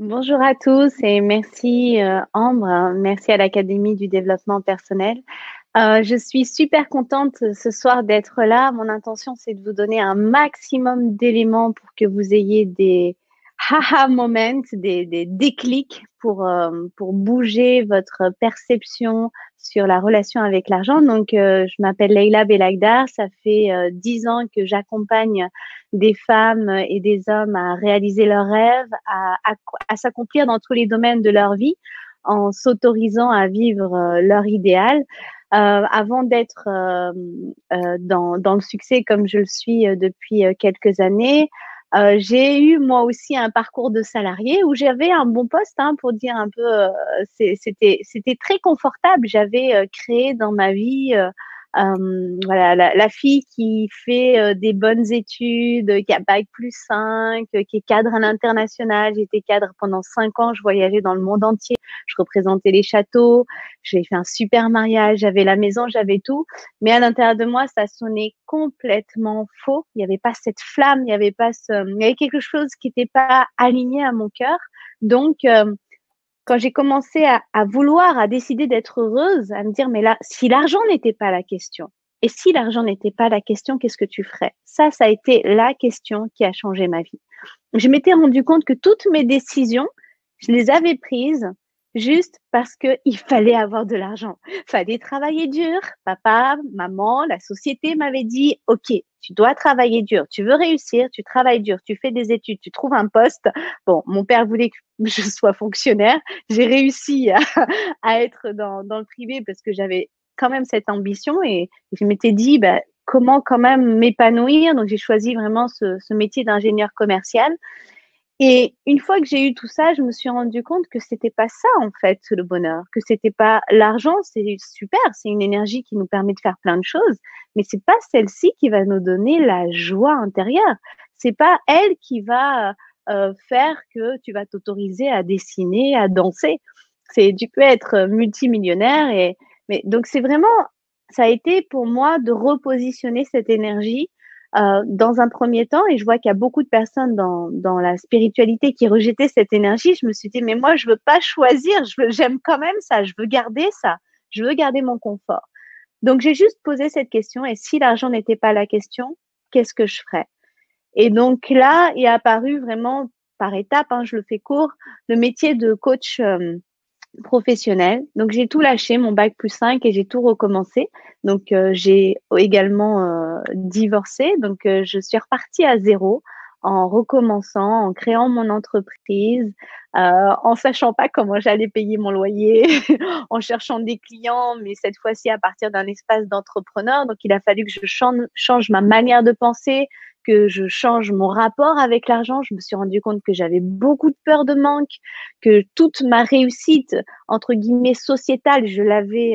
Bonjour à tous et merci Ambre, merci à l'Académie du développement personnel. Je suis super contente ce soir d'être là. Mon intention, c'est de vous donner un maximum d'éléments pour que vous ayez des haha moments, des déclics pour bouger votre perception sur la relation avec l'argent. Donc, je m'appelle Leila Belagdar. Ça fait 10 ans que j'accompagne des femmes et des hommes à réaliser leurs rêves, à s'accomplir dans tous les domaines de leur vie en s'autorisant à vivre leur idéal. Avant d'être dans le succès comme je le suis depuis quelques années, j'ai eu moi aussi un parcours de salarié où j'avais un bon poste, hein, pour dire un peu, c'était très confortable. J'avais créé dans ma vie voilà, la fille qui fait des bonnes études, qui a bac plus 5, qui est cadre à l'international. J'étais cadre pendant 5 ans, je voyageais dans le monde entier, je représentais les châteaux, j'ai fait un super mariage, j'avais la maison, j'avais tout. Mais à l'intérieur de moi, ça sonnait complètement faux. Il n'y avait pas cette flamme, il y avait quelque chose qui n'était pas aligné à mon cœur. Donc, quand j'ai commencé à vouloir, à décider d'être heureuse, à me dire, mais là, si l'argent n'était pas la question, et si l'argent n'était pas la question, qu'est-ce que tu ferais? Ça a été la question qui a changé ma vie. Je m'étais rendu compte que toutes mes décisions, je les avais prises juste parce qu'il fallait avoir de l'argent. Fallait travailler dur. Papa, maman, la société m'avait dit, OK, tu dois travailler dur. Tu veux réussir, tu travailles dur, tu fais des études, tu trouves un poste. Bon, mon père voulait que je sois fonctionnaire. J'ai réussi à être dans le privé parce que j'avais quand même cette ambition et je m'étais dit, bah, comment quand même m'épanouir. Donc, j'ai choisi vraiment ce métier d'ingénieur commercial. Et une fois que j'ai eu tout ça, je me suis rendu compte que c'était pas ça, en fait, le bonheur, que c'était pas l'argent, c'est super, c'est une énergie qui nous permet de faire plein de choses, mais c'est pas celle-ci qui va nous donner la joie intérieure. C'est pas elle qui va faire que tu vas t'autoriser à dessiner, à danser. Tu peux être multimillionnaire mais donc c'est vraiment, ça a été pour moi de repositionner cette énergie dans un premier temps, et je vois qu'il y a beaucoup de personnes dans la spiritualité qui rejetaient cette énergie. Je me suis dit, mais moi, je veux pas choisir, j'aime quand même ça, je veux garder ça, je veux garder mon confort. Donc, j'ai juste posé cette question, et si l'argent n'était pas la question, qu'est-ce que je ferais? Et donc là, est apparu vraiment par étapes, hein, je le fais court, le métier de coach professionnel. Donc, j'ai tout lâché, mon bac plus 5, et j'ai tout recommencé. Donc, j'ai également divorcé. Donc, je suis repartie à zéro en recommençant, en créant mon entreprise, en sachant pas comment j'allais payer mon loyer, en cherchant des clients, mais cette fois-ci à partir d'un espace d'entrepreneur. Donc, il a fallu que je change ma manière de penser, que je change mon rapport avec l'argent. Je me suis rendu compte que j'avais beaucoup de peur de manque, que toute ma réussite, entre guillemets, sociétale, je l'avais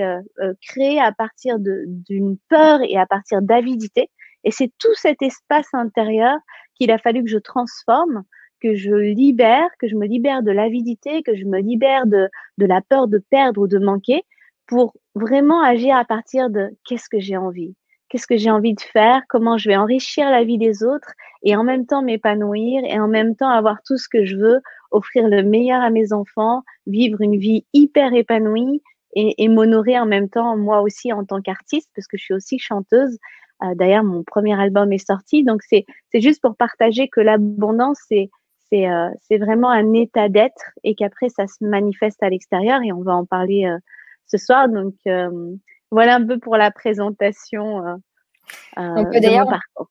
créée à partir d'une peur et à partir d'avidité. Et c'est tout cet espace intérieur qu'il a fallu que je transforme, que je libère, que je me libère de l'avidité, que je me libère de la peur de perdre ou de manquer, pour vraiment agir à partir de qu'est-ce que j'ai envie, qu'est-ce que j'ai envie de faire, comment je vais enrichir la vie des autres et en même temps m'épanouir et en même temps avoir tout ce que je veux, offrir le meilleur à mes enfants, vivre une vie hyper épanouie et m'honorer en même temps, moi aussi, en tant qu'artiste, parce que je suis aussi chanteuse. D'ailleurs, mon premier album est sorti. Donc, c'est juste pour partager que l'abondance, c'est vraiment un état d'être et qu'après, ça se manifeste à l'extérieur et on va en parler ce soir. Donc, voilà un peu pour la présentation On peut de d'ailleurs mon parcours.